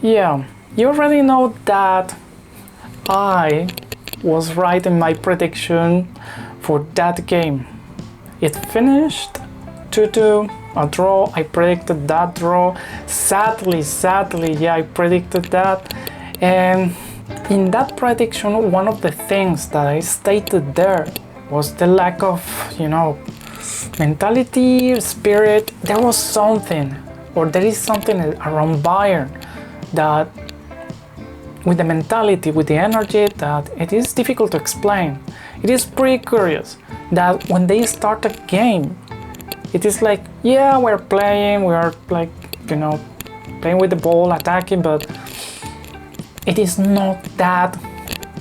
Yeah, you already know that I was right in my prediction for that game. It finished 2-2, a draw. I predicted that draw. Sadly, yeah, I predicted that. And in that prediction, one of the things that I stated there was the lack of, mentality, spirit. There was something, or there is something around Bayern that, with the mentality, with the energy, that it is difficult to explain. It is pretty curious that when they start a game, it is like, yeah, we are playing like, playing with the ball, attacking, but it is not that,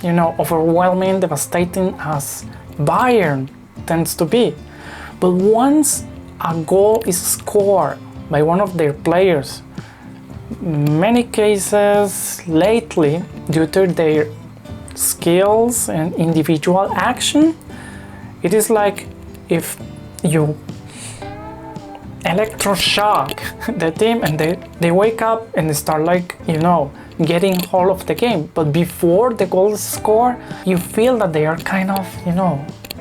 overwhelming, devastating as Bayern tends to be. But once a goal is scored by one of their players, many cases lately, due to their skills and individual action, it is like if you electroshock the team and they wake up and they start getting hold of the game. But before the goal is scored, you feel that they are kind of,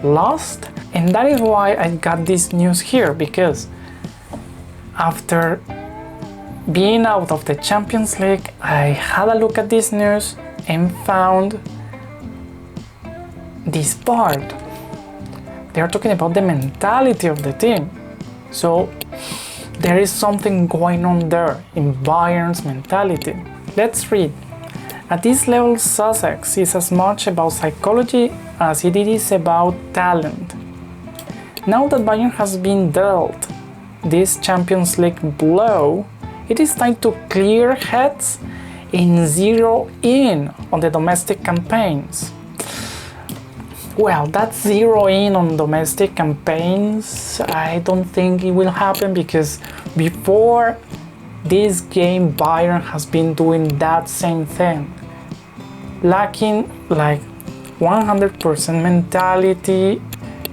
lost. And that is why I got this news here, because after being out of the Champions League, I had a look at this news and found this part. They are talking about the mentality of the team. So there is something going on there in Bayern's mentality. Let's read. At this level, Sussex is as much about psychology as it is about talent. Now that Bayern has been dealt this Champions League blow, it is time to clear heads and zero in on the domestic campaigns. Well, that zero in on domestic campaigns, I don't think it will happen, because before this game Bayern has been doing that same thing, lacking 100% mentality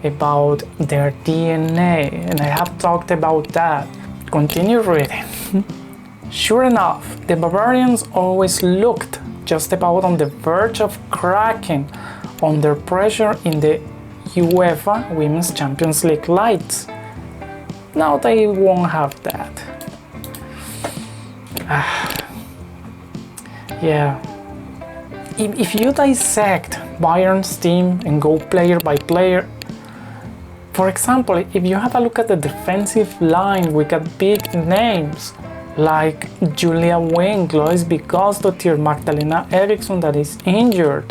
about their DNA, and I have talked about that. Continue reading. Sure enough, the Bavarians always looked just about on the verge of cracking under pressure in the UEFA Women's Champions League lights. Now they won't have that. Yeah. If you dissect Bayern's team and go player by player, for example, if you have a look at the defensive line, we got big names like Julia Wing, Lois Bigosdottir, Magdalena Eriksson that is injured,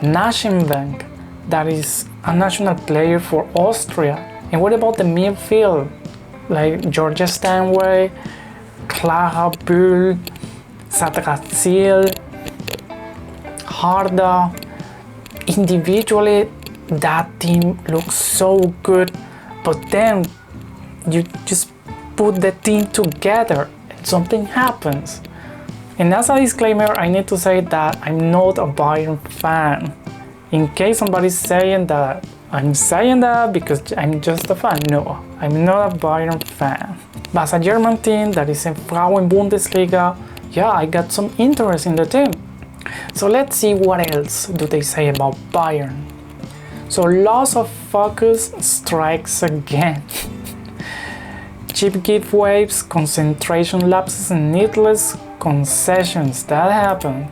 Naschenbank that is a national player for Austria. And what about the midfield, like Georgia Stanway, Clara Bühl, Sadrazil, Harda? Individually, that team looks so good, but then you just put the team together and something happens. And as a disclaimer, I need to say that I'm not a Bayern fan. In case somebody's saying that I'm saying that because I'm just a fan, no, I'm not a Bayern fan. But as a German team that is in Frauen-Bundesliga, yeah, I got some interest in the team. So let's see what else do they say about Bayern. So loss of focus strikes again. Cheap giveaways, concentration lapses and needless concessions, that happened.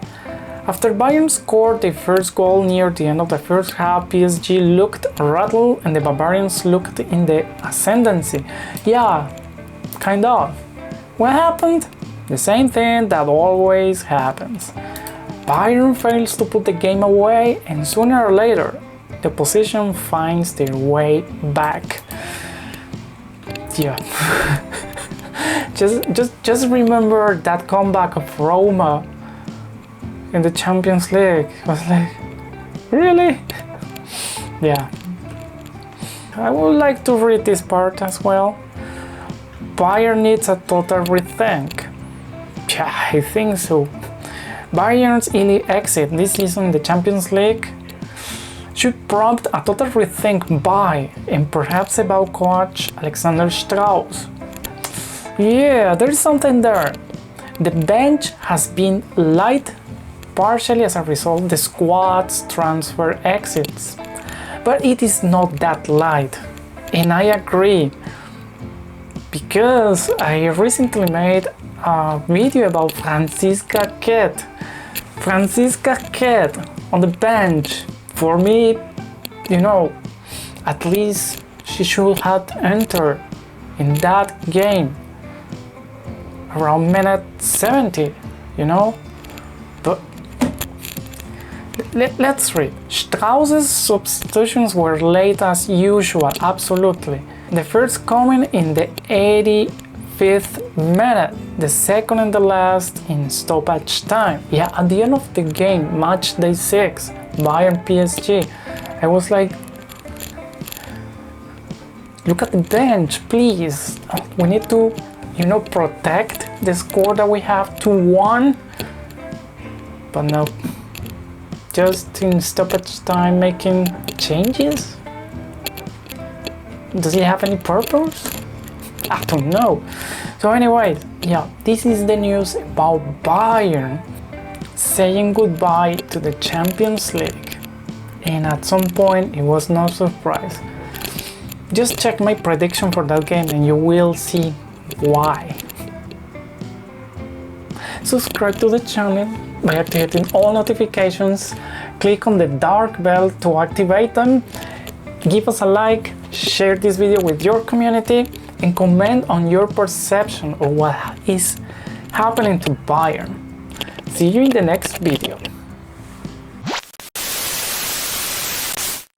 After Bayern scored the first goal near the end of the first half, PSG looked rattled and the Bavarians looked in the ascendancy. Yeah, kind of. What happened? The same thing that always happens. Bayern fails to put the game away, and sooner or later the opposition finds their way back. Yeah. just remember that comeback of Roma in the Champions League. I was like, really? Yeah. I would like to read this part as well. Bayern needs a total rethink. Yeah, I think so. Bayern's early exit this season in the Champions League should prompt a total rethink by, and perhaps about, coach Alexander Strauss. Yeah, there's something there. The bench has been light, partially as a result of the squad's transfer exits. But it is not that light, and I agree, because I recently made a video about Franziska Kett. Franziska Kett on the bench. For me, you know, at least she should have entered in that game around minute 70, you know. But let's read. Strauss's substitutions were late as usual, absolutely. The first coming in the 85th minute, the second and the last in stoppage time. Yeah, at the end of the game, match day 6, Bayern PSG, I was like, look at the bench, please. We need to, you know, protect the score that we have 2-1. But no, just in stoppage time making changes? Does it have any purpose? I don't know. So anyway, yeah, this is the news about Bayern saying goodbye to the Champions League. And at some point, it was no surprise. Just check my prediction for that game and you will see why. Subscribe to the channel by activating all notifications. Click on the dark bell to activate them. Give us a like, share this video with your community, and comment on your perception of what is happening to Bayern. See you in the next video.